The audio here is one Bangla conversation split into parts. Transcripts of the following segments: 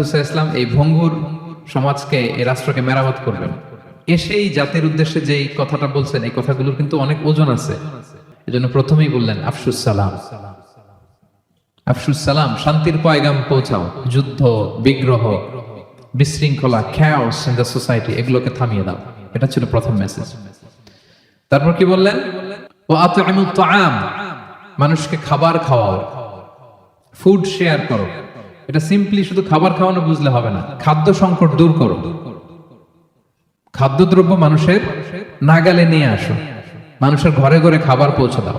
রাসূল ইসলাম এই ভঙ্গুর সমাজকে, এই রাষ্ট্রকে মেরামত করবেন। এসেই জাতির উদ্দেশ্যে যে কথাটা বলছেন, এই কথাগুলোর কিন্তু অনেক ওজন আছে। এজন্য প্রথমেই বললেন আফশুস সালাম। আফশুস সালাম, শান্তির পয়গাম পৌঁছাও। যুদ্ধ, বিগ্রহ, বিশৃঙ্খলা, chaos in the society, এগুলোকে থামিয়ে দাও। এটা ছিল প্রথম মেসেজ। তারপর কি বললেন? ওয়া আত'ইমুত তাআম, মানুষকে খাবার খাওয়াও, ফুড শেয়ার করো। এটা সিম্পলি শুধু খাবার খাওয়ানো বুঝলে হবে না, খাদ্য সংকট দূর করো। খাদ্যদ্রব্য মানুষের নাগালে নিয়ে আসো, মানুষের ঘরে ঘরে খাবার পৌঁছে দাও।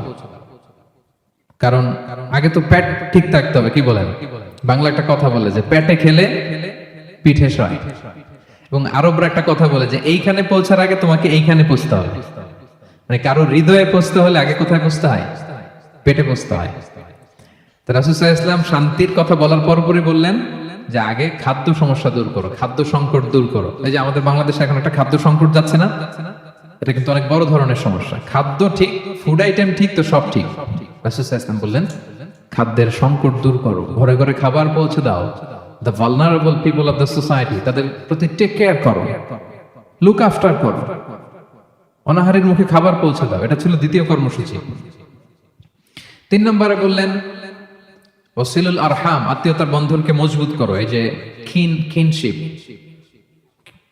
কারণ আগে তো পেট ঠিক থাকতে হবে। কি বলেন? বাংলা একটা কথা বলে যে পেটে খেলে পিঠে সয়, এবং আরবরা একটা কথা বলে যে এইখানে পৌঁছার আগে তোমাকে এইখানে পৌঁছতে হবে। মানে কারো হৃদয়ে পৌঁছতে হলে আগে কোথায় পৌঁছতে হয়? পেটে পৌঁছতে হয়। তো রাসূল সাল্লাল্লাহু আলাইহি ওয়াসাল্লাম শান্তির কথা বলার পরপরই বললেন যে আগে খাদ্য সমস্যা দূর করো, খাদ্য সংকট দূর করো। এই যে আমাদের বাংলাদেশে এখন একটা খাদ্য সংকট যাচ্ছে না, এটা কিন্তু অনেক বড় ধরনের সমস্যা। খাদ্য ঠিক, ফুড আইটেম ঠিক, তো সব ঠিক। রাসূল সাল্লাল্লাহু আলাইহি ওয়াসাল্লাম বললেন খাদ্যের সংকট দূর করো, ঘরে ঘরে খাবার পৌঁছে দাও। The vulnerable people of the society, তাদের প্রতি টেক কেয়ার করো, লুক আফটার করো, অনাহারের মুখে খাবার পৌঁছে দাও। এটা ছিল দ্বিতীয় কর্মসূচি। 3 নম্বরে বললেন ওয়াসিলুল আরহাম, আত্মীয়তার বন্ধনকে মজবুত করো। এই যে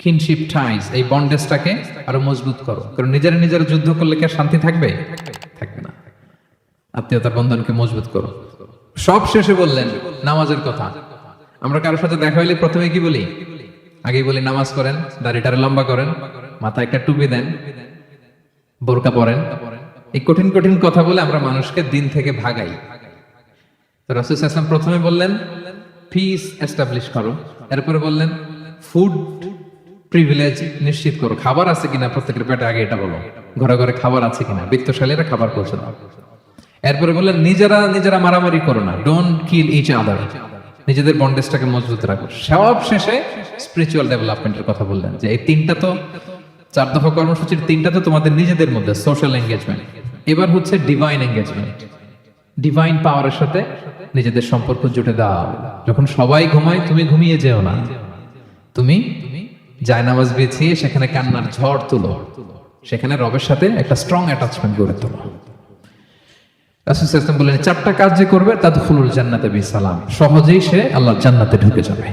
কিনশিপ টাইজ, এই বন্ডেজটাকে আরো মজবুত করো। কারণ নিজেরা যুদ্ধ করলে কি আর শান্তি থাকবে? থাকবে না। আত্মীয়তার বন্ধনকে মজবুত করো। সব শেষে বললেন নামাজের কথা। আমরা কারোর সাথে দেখা হইলে প্রথমে কি বলি? আগেই বলি নামাজ পড়েন, দাড়িটারে লম্বা করেন, মাথায় একটা টুপি দেন, বোরকা পরেন। এই কঠিন কঠিন কথা বলে আমরা মানুষকে দিন থেকে ভাগাই। তো রাসূল সাল্লাল্লাহু আলাইহি ওয়াসাল্লাম প্রথমে বললেন পিস এস্টাবলিশ করো, এরপরে বললেন ফুড প্রিভিলেজ নিশ্চিত করো। খাবার আছে কিনা প্রত্যেকের পেটে, আগে এটা বলো। ঘরে ঘরে খাবার আছে কিনা, বিত্তশালীরা খাবার পৌঁছে দাও। এরপরে বললেন নিজেরা মারামারি করো না, ডোন্ট কিল ইচ আদার, নিজেদের বন্ডেজটাকে মজবুত রাখো। সব শেষে স্পিরিচুয়াল ডেভেলপমেন্টের কথা বললেন যে এই 3টা তো 4 দফা কর্মসূচির 3টা তো তোমাদের নিজেদের মধ্যে সোশ্যাল এঙ্গেজমেন্ট। এবার হচ্ছে ডিভাইন এঙ্গেজমেন্ট, ডিভাইন পাওয়ারের সাথে নিজেদের সম্পর্ক জুটে দাও। যখন সবাই ঘুমায় তুমি ঘুমিয়ে যেও না, তুমি জায়নামাজ বিছিয়ে সেখানে কান্নার ঝড় তুলো, সেখানে রবের সাথে একটা স্ট্রং অ্যাটাচমেন্ট গড়ে তোলো। রাসূল সাল্লাল্লাহু আলাইহি ওয়াসাল্লাম বললেন 4টা কাজ যে করবে তাদখুলুল জান্নাতা বিসালাম, সহজেই সে আল্লাহর জান্নাতে ঢুকে যাবে।